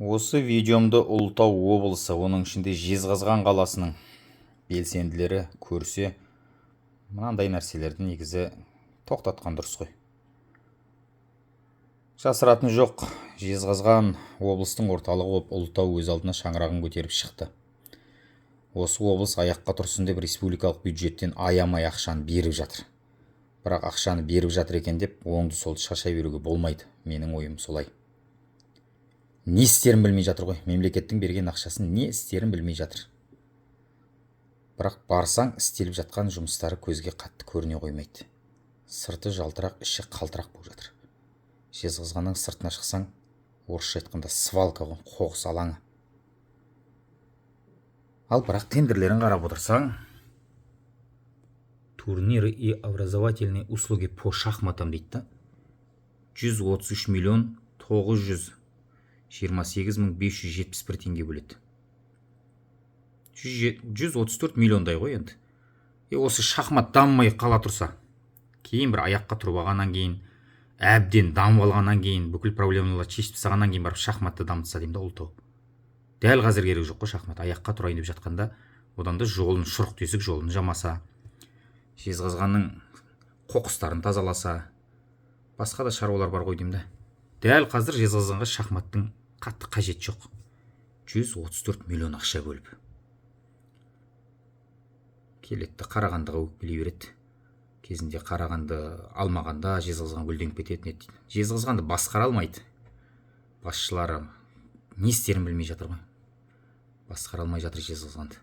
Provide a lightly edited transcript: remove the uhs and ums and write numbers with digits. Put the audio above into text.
Осы видеомды Ұлытау облысы, оның ішінде Жезқазған қаласының белсенділері көрсе, мынандай нәрселерді негізі тоқтатқан дұрыс қой. Жасыратын жоқ, Жезқазған облыстың орталығы болып Ұлытау өз алдына шаңырағын көтеріп шықты. Осы облыс аяққа тұрсын деп республикалық бюджеттен аямай ақшаны беріп жатыр. Бірақ ақшаны беріп жатыр екен деп оңды солды шашай беруге болмайды. Менің ойым солай. Не істерін білмей жатыр ғой. Мемлекеттің берген ақшасын не істерін білмей жатыр. Бірақ барсаң, істеліп жатқан жұмыстары көзге қатты көріне қоймайды. Сырты жалтырақ, іші қалтырақ болып жатыр. Жезқазғанның сыртына шықсаң, орысша айтқанда свалка ғой, қоқыс алаңы. Ал бірақ тендерлерін қарап отырсаң, турниры и образовательные услуги по шахматам дейді. 133 миллион 928 мың 571 теңге бөледі. 134 миллиондай ғой енді. Осы шахмат дамымай қала тұрса, кейін бір аяққа тұрып алғаннан кейін, әбден дамып алғаннан кейін, бүкіл проблемаларды шешіп тастағаннан кейін барып шахматты дамытса деймін да Ұлытау. Дәл қазір керек жоқ қой шахмат. Аяққа тұрайын деп жатқанда, одан да жолын шұрық тесік жолын жамаса, Жезқазғанның қоқыстарын тазаласа, басқа да шаруалар бар ғой деймін да. Дәл қазір Жезқазғанға шахматтың қатты қажет жоқ. 134 миллион ақша бөліп. Келетті Қарағандыға өкпелей береді. Кезінде Қарағанды алмағанда Жезқазған гүлденіп кететін еді. Жезқазғанды басқара алмайды. Басшылары не істерін білмей жатыр ғой. Басқара алмай жатыр Жезқазғанды.